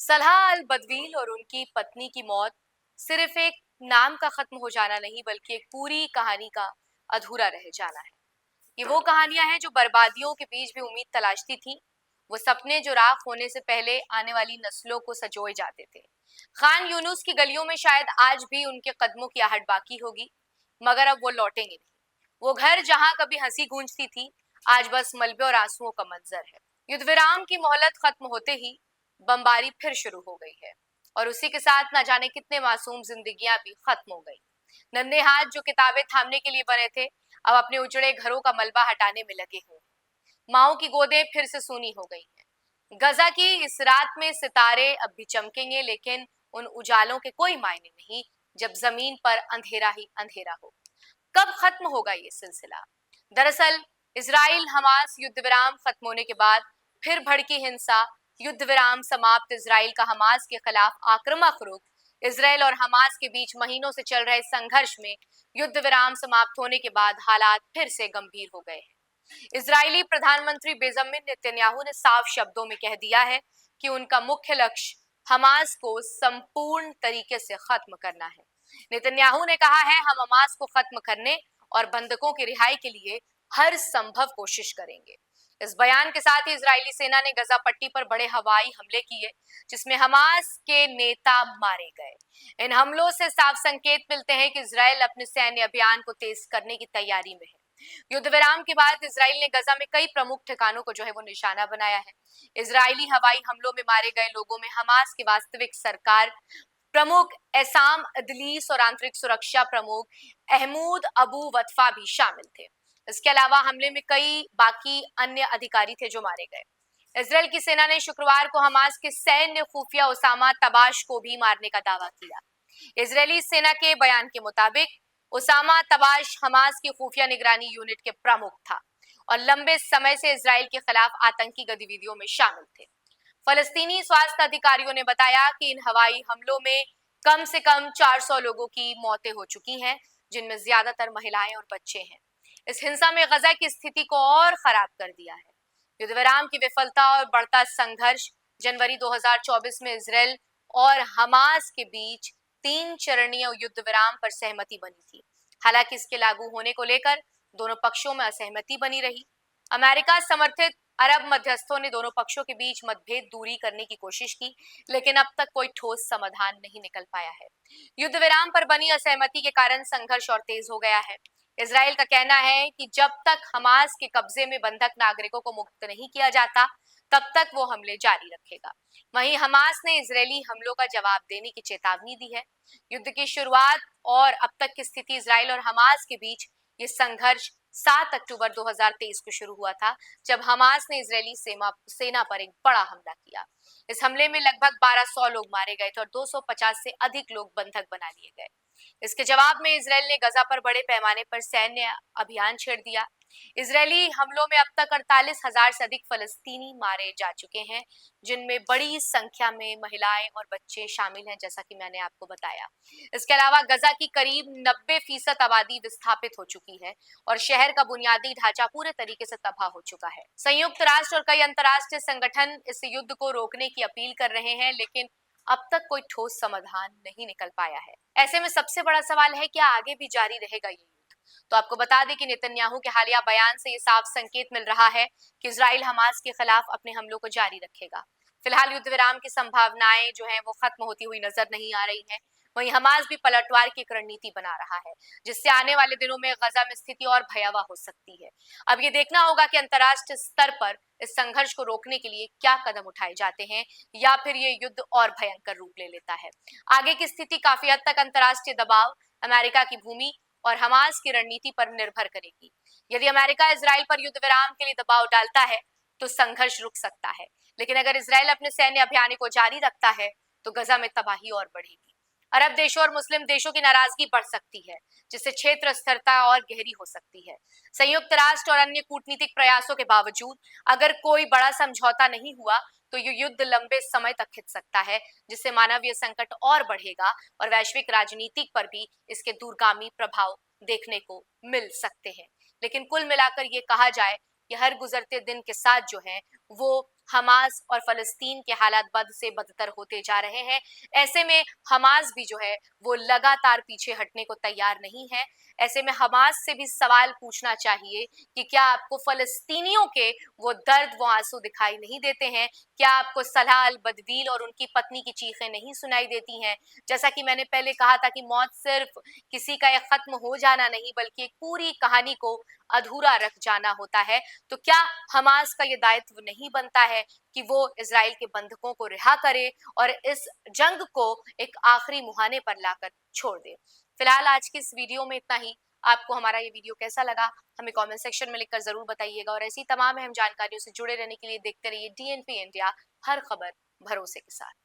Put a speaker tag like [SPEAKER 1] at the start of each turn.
[SPEAKER 1] सलाह अल बदवील और उनकी पत्नी की मौत सिर्फ एक नाम का खत्म हो जाना नहीं बल्कि एक पूरी कहानी का अधूरा रह जाना है। ये वो कहानियां हैं जो बर्बादियों के बीच भी उम्मीद तलाशती थी। वो सपने जो राख होने से पहले आने वाली नस्लों को सजोए जाते थे। खान यूनुस की गलियों में शायद आज भी उनके कदमों की आहट बाकी होगी, मगर अब वो लौटेंगे नहीं। वो घर जहां कभी हंसी गूंजती थी, आज बस मलबे और आंसुओं का मंजर है। युद्ध विराम की मोहलत खत्म होते ही बमबारी फिर शुरू हो गई है और उसी के साथ न जाने कितने मासूम जिंदगियां भी खत्म हो गई। नन्हे हाथ जो किताबें थामने के लिए बने थे, अब अपने उजड़े घरों का मलबा हटाने में लगे हुए हैं। माओ की गोदें फिर से सूनी हो गई हैं। गजा की इस रात में सितारे अब भी चमकेंगे, लेकिन उन उजालों के कोई मायने नहीं जब जमीन पर अंधेरा ही अंधेरा हो। कब खत्म होगा ये सिलसिला? दरअसल इजराइल हमास युद्ध विराम खत्म होने के बाद फिर भड़की हिंसा, युद्ध विराम समाप्त, इजराइल का हमास के खिलाफ आक्रामक रुख, इजराइल और हमास के बीच महीनों से चल रहे संघर्ष में युद्ध विराम समाप्त होने के बाद हालात फिर से गंभीर हो गए हैं। इजरायली प्रधानमंत्री बेंजामिन नेतन्याहू ने साफ शब्दों में कह दिया है कि उनका मुख्य लक्ष्य हमास को संपूर्ण तरीके से खत्म करना है। नेतन्याहू ने कहा है, हम हमास को खत्म करने और बंधकों की रिहाई के लिए हर संभव कोशिश करेंगे। इस बयान के साथ ही इजरायली सेना ने गजा पट्टी पर बड़े हवाई हमले किए, जिसमें हमास के नेता मारे गए। इन हमलों से साफ संकेत मिलते हैं कि इजराइल अपने सैन्य अभियान को तेज करने की तैयारी में है। युद्ध विराम के बाद इजराइल ने गजा में कई प्रमुख ठिकानों को जो है वो निशाना बनाया है। इजरायली हवाई हमलों में मारे गए लोगों में हमास की वास्तविक सरकार प्रमुख एसाम अदलीस और आंतरिक सुरक्षा प्रमुख अहमूद अबू वतफा भी शामिल थे। इसके अलावा हमले में कई बाकी अन्य अधिकारी थे जो मारे गए। इजराइल की सेना ने शुक्रवार को हमास के सैन्य खुफिया उसामा तबाश को भी मारने का दावा किया। इजरायली सेना के बयान के मुताबिक उसामा तबाश हमास की खुफिया निगरानी यूनिट के प्रमुख था और लंबे समय से इजराइल के खिलाफ आतंकी गतिविधियों में शामिल थे। फलस्तीनी स्वास्थ्य अधिकारियों ने बताया कि इन हवाई हमलों में कम से कम 400 लोगों की मौतें हो चुकी हैं, जिनमें ज्यादातर महिलाएं और बच्चे हैं। इस हिंसा में गजा की स्थिति को और खराब कर दिया है। युद्ध विराम की विफलता और बढ़ता संघर्ष, जनवरी 2024 में इजराइल और हमास के बीच 3 चरणीय युद्ध विराम पर सहमति बनी थी। हालांकि इसके लागू होने को लेकर दोनों पक्षों में असहमति बनी रही। अमेरिका समर्थित अरब मध्यस्थों ने दोनों पक्षों के बीच मतभेद दूरी करने की कोशिश की, लेकिन अब तक कोई ठोस समाधान नहीं निकल पाया है। युद्ध विराम पर बनी असहमति के कारण संघर्ष और तेज हो गया है। इजराइल का कहना है कि जब तक हमास के कब्जे में बंधक नागरिकों को मुक्त नहीं किया जाता, तब तक वो हमले जारी रखेगा। वहीं हमास ने इजरायली हमलों का जवाब देने की चेतावनी दी है। युद्ध की शुरुआत और अब तक की स्थिति, इजराइल और हमास के बीच ये संघर्ष 7 अक्टूबर 2023 को शुरू हुआ था, जब हमास ने इजरायली सेना पर एक बड़ा हमला किया। इस हमले में लगभग 1200 लोग मारे गए थे और 250 से अधिक लोग बंधक बना लिए गए। इसके जवाब में इजराइल ने गजा पर बड़े पैमाने पर सैन्य अभियान छेड़ दिया। इजरायली हमलों में अब तक 48,000 से अधिक फलस्तीनी मारे जा चुके हैं, जिनमें बड़ी संख्या में महिलाएं और बच्चे शामिल हैं, जैसा कि मैंने आपको बताया। इसके अलावा गजा की करीब 90% आबादी विस्थापित हो चुकी है और शहर का बुनियादी ढांचा पूरे तरीके से तबाह हो चुका है। संयुक्त राष्ट्र और कई अंतर्राष्ट्रीय संगठन इस युद्ध को रोकने की अपील कर रहे हैं, लेकिन अब तक कोई ठोस समाधान नहीं निकल पाया है। ऐसे में सबसे बड़ा सवाल है, क्या आगे भी जारी रहेगा ये युद्ध? तो आपको बता दें कि नेतन्याहू के हालिया बयान से ये साफ संकेत मिल रहा है कि इजराइल हमास के खिलाफ अपने हमलों को जारी रखेगा। फिलहाल युद्ध विराम की संभावनाएं जो हैं वो खत्म होती हुई नजर नहीं आ रही हैं। वहीं हमास भी पलटवार की एक रणनीति बना रहा है, जिससे आने वाले दिनों में गजा में स्थिति और भयावह हो सकती है। अब ये देखना होगा कि अंतर्राष्ट्रीय स्तर पर इस संघर्ष को रोकने के लिए क्या कदम उठाए जाते हैं, या फिर ये युद्ध और भयंकर रूप ले लेता है। आगे की स्थिति काफी हद तक अंतर्राष्ट्रीय दबाव, अमेरिका की भूमि और हमास की रणनीति पर निर्भर करेगी। यदि अमेरिका इजराइल पर युद्ध विराम के लिए दबाव डालता है तो संघर्ष रुक सकता है, लेकिन अगर इजराइल अपने सैन्य अभियान को जारी रखता है तो गजा में तबाही और बढ़ेगी। अरब देशों और मुस्लिम देशों की नाराजगी बढ़ सकती है, जिससे क्षेत्र अस्थिरता और गहरी हो सकती है। संयुक्त राष्ट्र और अन्य कूटनीतिक प्रयासों के बावजूद अगर कोई बड़ा समझौता नहीं हुआ तो ये युद्ध लंबे समय तक खिंच सकता है, जिससे मानवीय संकट और बढ़ेगा और वैश्विक राजनीति पर भी इसके दूरगामी प्रभाव देखने को मिल सकते हैं। लेकिन कुल मिलाकर ये कहा जाए कि हर गुजरते दिन के साथ जो है वो हमास और फलस्तीन के हालात बद से बदतर होते जा रहे हैं। ऐसे में हमास भी जो है वो लगातार पीछे हटने को तैयार नहीं है। ऐसे में हमास से भी सवाल पूछना चाहिए कि क्या आपको फलस्तीनियों के वो दर्द, वो आंसू दिखाई नहीं देते हैं? क्या आपको सलाह अल बदवील और उनकी पत्नी की चीखें नहीं सुनाई देती हैं? जैसा कि मैंने पहले कहा था कि मौत सिर्फ किसी का एक खत्म हो जाना नहीं, बल्कि एक पूरी कहानी को अधूरा रख जाना होता है। तो क्या हमास का ये दायित्व नहीं बनता है कि वो इजराइल के बंधकों को रिहा करे और इस जंग को एक आखिरी मुहाने पर लाकर छोड़ दे? फिलहाल आज की इस वीडियो में इतना ही। आपको हमारा ये वीडियो कैसा लगा हमें कमेंट सेक्शन में लिखकर जरूर बताइएगा, और ऐसी तमाम अहम जानकारियों से जुड़े रहने के लिए देखते रहिए DNP इंडिया, हर खबर भरोसे के साथ।